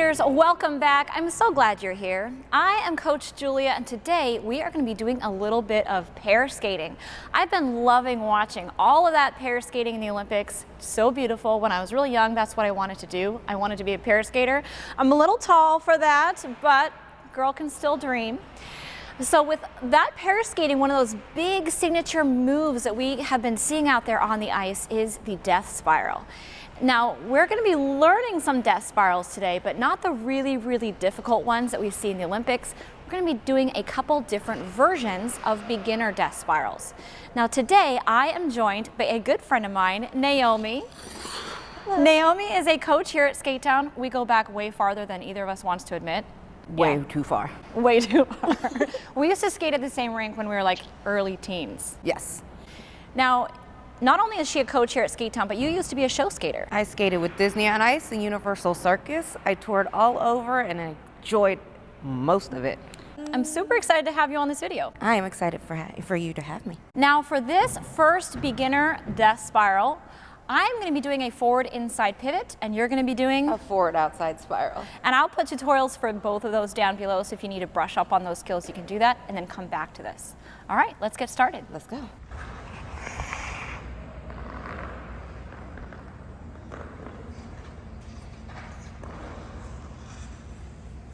skaters, welcome back. I'm so glad you're here. I am Coach Julia, and today we are going to be doing a little bit of pair skating. I've been loving watching all of that pair skating in the Olympics. So beautiful. When I was really young, that's what I wanted to do. I wanted to be a pair skater. I'm a little tall for that, but girl can still dream. So with that pair skating, one of those big signature moves that we have been seeing out there on the ice is the death spiral. Now, we're going to be learning some death spirals today, but not the really difficult ones that we see in the Olympics. We're going to be doing a couple different versions of beginner death spirals. Now, today I am joined by a good friend of mine, Naomi. Hello. Naomi is a coach here at Skate Town. We go back way farther than either of us wants to admit. Way too far. Way too far. We used to skate at the same rink when we were like early teens. Yes. Now, not only is she a coach here at Skate Town, but you used to be a show skater. I skated with Disney on Ice and Universal Circus. I toured all over and I enjoyed most of it. I'm super excited to have you on this video. I am excited for you to have me. Now for this first beginner death spiral, I'm going to be doing a forward inside pivot, and you're going to be doing a forward outside spiral. And I'll put tutorials for both of those down below, so if you need to brush up on those skills, you can do that and then come back to this. All right, let's get started. Let's go.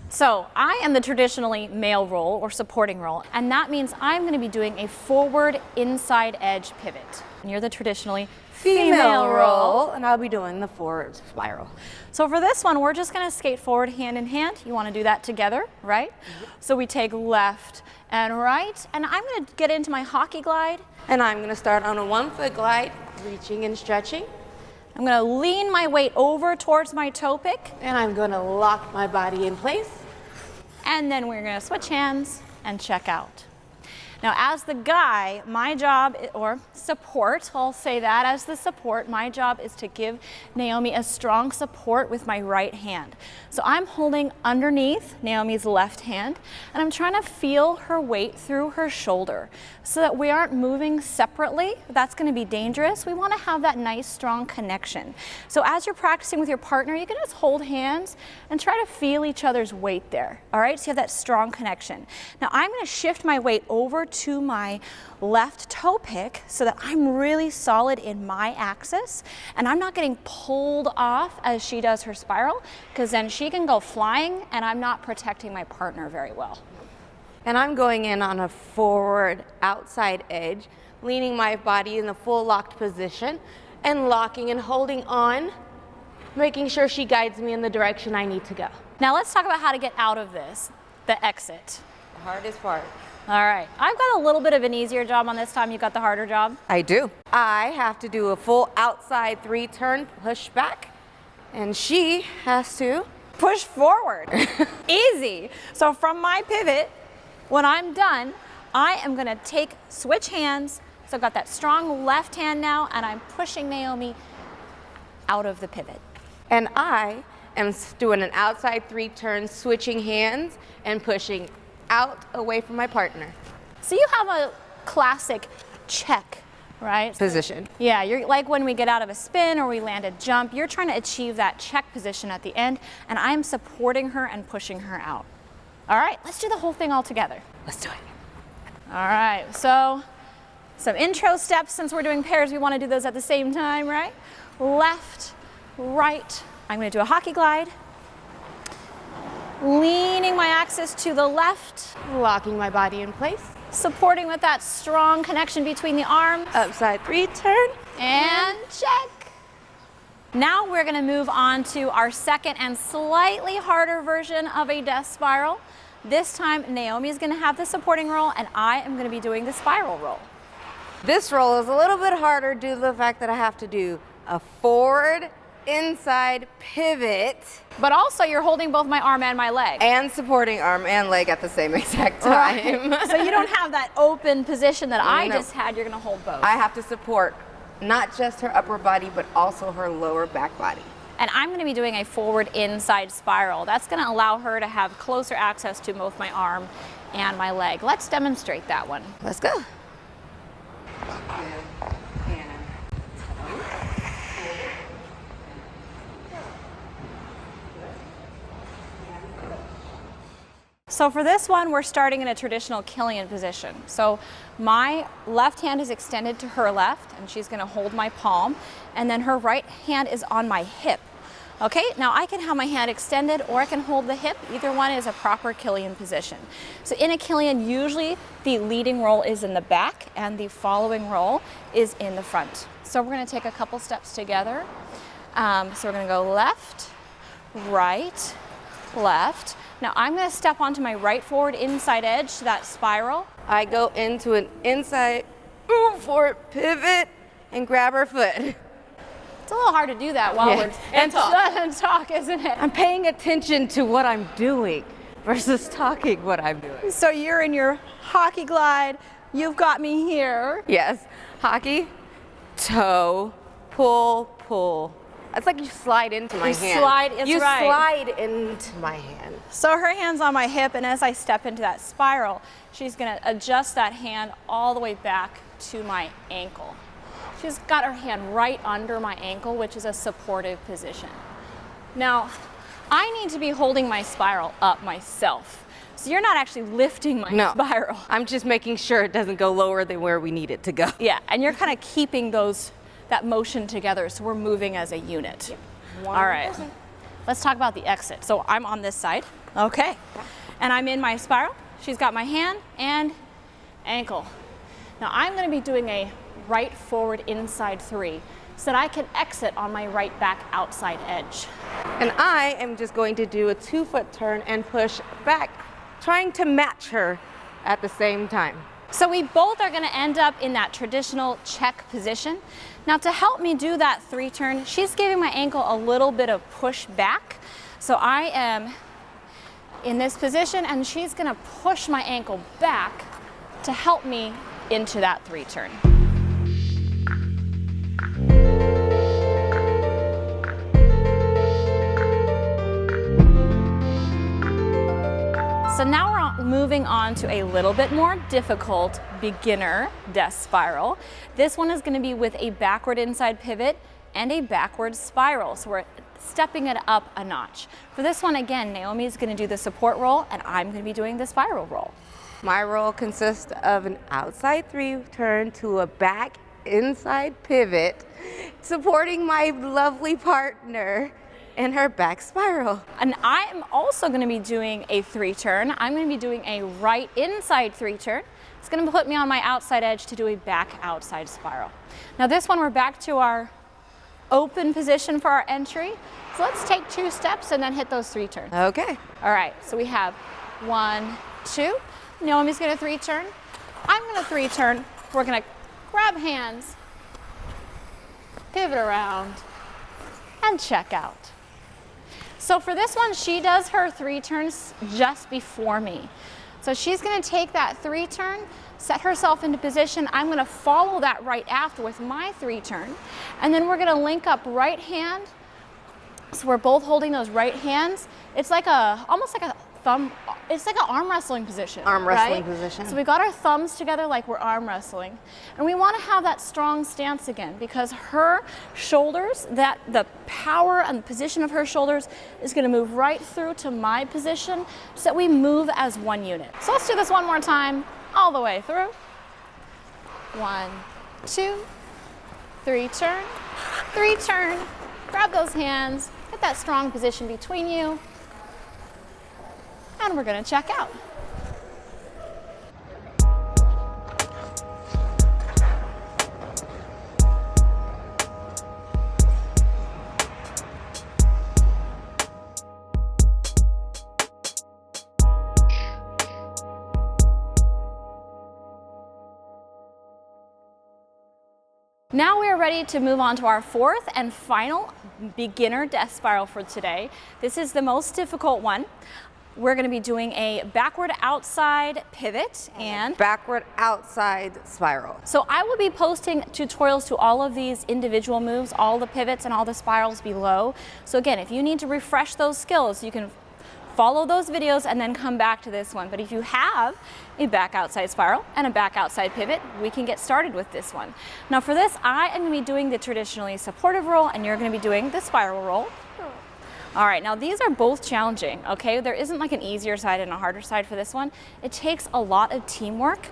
So I am the traditionally male role or supporting role, and that means I'm going to be doing a forward inside edge pivot. And you're the traditionally female role, and I'll be doing the forward spiral. So for this one, we're just going to skate forward hand in hand. You want to do that together, right? Mm-hmm. So we take left and right, and I'm going to get into my hockey glide. And I'm going to start on a 1-foot glide, reaching and stretching. I'm going to lean my weight over towards my toe pick. And I'm going to lock my body in place. And then we're going to switch hands and check out. Now, as the guy, my job, or support, I'll say that, as the support, my job is to give Naomi a strong support with my right hand. So I'm holding underneath Naomi's left hand, and I'm trying to feel her weight through her shoulder so that we aren't moving separately. That's going to be dangerous. We want to have that nice, strong connection. So as you're practicing with your partner, you can just hold hands and try to feel each other's weight there, all right? So you have that strong connection. Now, I'm going to shift my weight over to my left toe pick so that I'm really solid in my axis and I'm not getting pulled off as she does her spiral, because then she can go flying and I'm not protecting my partner very well. And I'm going in on a forward outside edge, leaning my body in the full locked position and locking and holding on, making sure she guides me in the direction I need to go. Now let's talk about how to get out of this, the exit. The hardest part. All right, I've got a little bit of an easier job on this time. You got the harder job? I do. I have to do a full outside 3-turn push back, and she has to push forward. Easy. So from my pivot, when I'm done, I am gonna switch hands. So I've got that strong left hand now, and I'm pushing Naomi out of the pivot. And I am doing an outside 3-turn, switching hands and pushing out away from my partner. So you have a classic check, right? Position. Yeah, you're like when we get out of a spin or we land a jump, you're trying to achieve that check position at the end, and I'm supporting her and pushing her out. All right, let's do the whole thing all together. Let's do it. All right, so some intro steps. Since we're doing pairs, we want to do those at the same time, right? Left, right. I'm going to do a hockey glide. Leaning my axis to the left. Locking my body in place. Supporting with that strong connection between the arms. Upside 3-turn. And check. Now we're going to move on to our second and slightly harder version of a death spiral. This time, Naomi is going to have the supporting roll, and I am going to be doing the spiral roll. This roll is a little bit harder due to the fact that I have to do a forward inside pivot. But also you're holding both my arm and my leg. And supporting arm and leg at the same exact time. Right. So you don't have that open position that I just had. You're going to hold both. I have to support not just her upper body, but also her lower back body. And I'm going to be doing a forward inside spiral. That's going to allow her to have closer access to both my arm and my leg. Let's demonstrate that one. Let's go. So for this one, we're starting in a traditional Killian position. So my left hand is extended to her left, and she's gonna hold my palm, and then her right hand is on my hip. Okay, now I can have my hand extended or I can hold the hip. Either one is a proper Killian position. So in a Killian, usually the leading roll is in the back and the following roll is in the front. So we're gonna take a couple steps together. So we're gonna go left, right, left. Now I'm gonna step onto my right forward inside edge to that spiral. I go into an inside forward pivot and grab her foot. It's a little hard to do that while we're and talk, isn't it? I'm paying attention to what I'm doing versus talking what I'm doing. So you're in your hockey glide. You've got me here. Yes, hockey, toe, pull, pull. It's like you slide into my hand. You slide into my hand. So her hand's on my hip, and as I step into that spiral, she's gonna adjust that hand all the way back to my ankle. She's got her hand right under my ankle, which is a supportive position. Now, I need to be holding my spiral up myself. So you're not actually lifting my spiral. I'm just making sure it doesn't go lower than where we need it to go. Yeah, and you're kind of keeping that motion together, so we're moving as a unit. Yep. All right, let's talk about the exit. So I'm on this side, okay, and I'm in my spiral. She's got my hand and ankle. Now I'm gonna be doing a right forward inside 3 so that I can exit on my right back outside edge. And I am just going to do a 2-foot turn and push back, trying to match her at the same time. So we both are gonna end up in that traditional check position. Now to help me do that 3 turn, she's giving my ankle a little bit of push back. So I am in this position and she's gonna push my ankle back to help me into that 3 turn. So now we're moving on to a little bit more difficult beginner death spiral. This one is going to be with a backward inside pivot and a backward spiral. So we're stepping it up a notch. For this one, again, Naomi is going to do the support roll and I'm going to be doing the spiral roll. My roll consists of an outside 3 turn to a back inside pivot, supporting my lovely partner in her back spiral. And I'm also going to be doing a 3 turn. I'm going to be doing a right inside 3 turn. It's going to put me on my outside edge to do a back outside spiral. Now this one, we're back to our open position for our entry. So let's take 2 steps and then hit those 3 turns. Okay. All right, so we have 1, 2. Naomi's going to 3 turn. I'm going to 3 turn. We're going to grab hands, pivot around, and check out. So for this one, she does her 3 turns just before me. So she's gonna take that 3 turn, set herself into position. I'm gonna follow that right after with my 3 turn. And then we're gonna link up right hand. So we're both holding those right hands. It's like almost like a thumb, it's like an arm wrestling position. Arm wrestling position. So we got our thumbs together like we're arm wrestling. And we wanna have that strong stance again because her shoulders, the power and the position of her shoulders is gonna move right through to my position so that we move as one unit. So let's do this one more time, all the way through. 1, 2, 3 turn, 3 turn. Grab those hands, get that strong position between you. And we're going to check out. Now we are ready to move on to our 4th and final beginner death spiral for today. This is the most difficult one. We're going to be doing a backward outside pivot and backward outside spiral. So I will be posting tutorials to all of these individual moves, all the pivots and all the spirals below. So again, if you need to refresh those skills, you can follow those videos and then come back to this one. But if you have a back outside spiral and a back outside pivot, we can get started with this one. Now for this, I am going to be doing the traditionally supportive roll and you're going to be doing the spiral roll. All right, now these are both challenging, okay? There isn't like an easier side and a harder side for this one. It takes a lot of teamwork.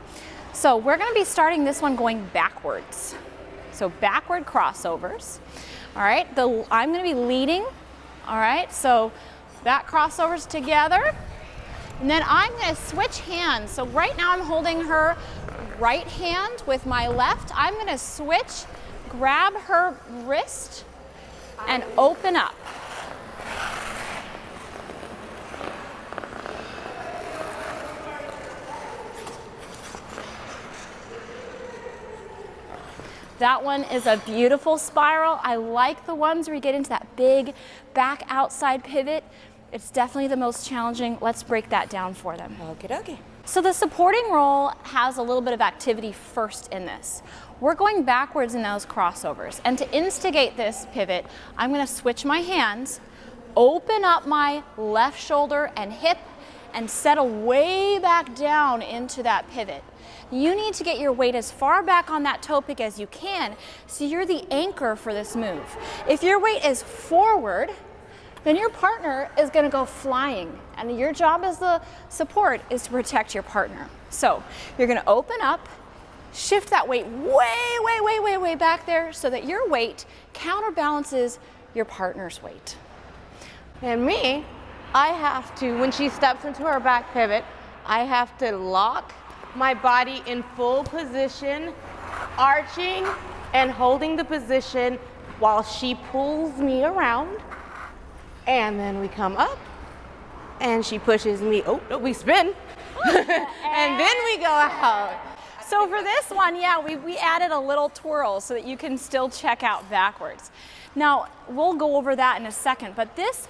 So we're gonna be starting this one going backwards. So backward crossovers. All right, I'm gonna be leading. All right, so back crossovers together. And then I'm gonna switch hands. So right now I'm holding her right hand with my left. I'm gonna switch, grab her wrist, and open up. That one is a beautiful spiral. I like the ones where you get into that big back outside pivot. It's definitely the most challenging. Let's break that down for them. Okie dokie. So the supporting roll has a little bit of activity first in this. We're going backwards in those crossovers. And to instigate this pivot, I'm gonna switch my hands, open up my left shoulder and hip, and settle way back down into that pivot. You need to get your weight as far back on that toe pick as you can, so you're the anchor for this move. If your weight is forward, then your partner is gonna go flying, and your job as the support is to protect your partner. So you're gonna open up, shift that weight way back there so that your weight counterbalances your partner's weight. And me, I have to, when she steps into her back pivot, I have to lock my body in full position, arching and holding the position while she pulls me around. And then we come up and she pushes me, we spin. And then we go out. So for this one, yeah, we added a little twirl so that you can still check out backwards. Now, we'll go over that in a second, but this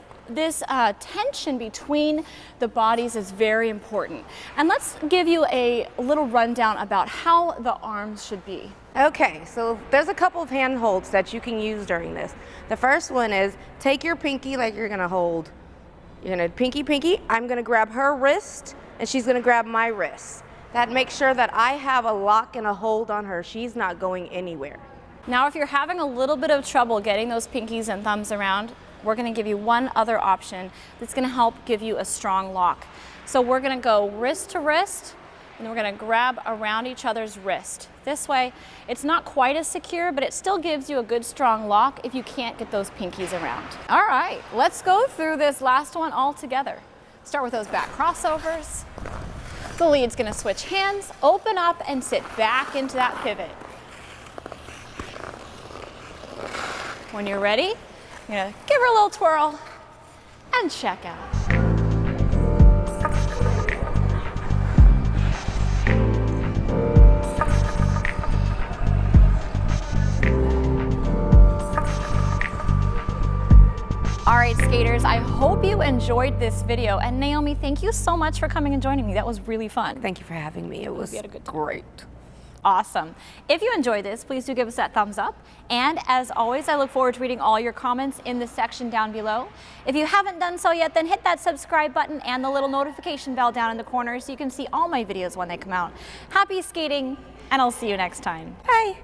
tension between the bodies is very important. And let's give you a little rundown about how the arms should be. Okay, so there's a couple of hand holds that you can use during this. The first one is take your pinky like you're gonna hold. You're gonna pinky. I'm gonna grab her wrist and she's gonna grab my wrist. That makes sure that I have a lock and a hold on her. She's not going anywhere. Now, if you're having a little bit of trouble getting those pinkies and thumbs around, we're gonna give you one other option that's gonna help give you a strong lock. So we're gonna go wrist to wrist, and we're gonna grab around each other's wrist. This way, it's not quite as secure, but it still gives you a good strong lock if you can't get those pinkies around. All right, let's go through this last one all together. Start with those back crossovers. The lead's gonna switch hands, open up, and sit back into that pivot. When you're ready, you're gonna give her a little twirl and check out. All right, skaters, I hope you enjoyed this video. And Naomi, thank you so much for coming and joining me. That was really fun. Thank you for having me. It was great. Awesome. If you enjoyed this, please do give us that thumbs up. And as always, I look forward to reading all your comments in the section down below. If you haven't done so yet, then hit that subscribe button and the little notification bell down in the corner so you can see all my videos when they come out. Happy skating, and I'll see you next time. Bye.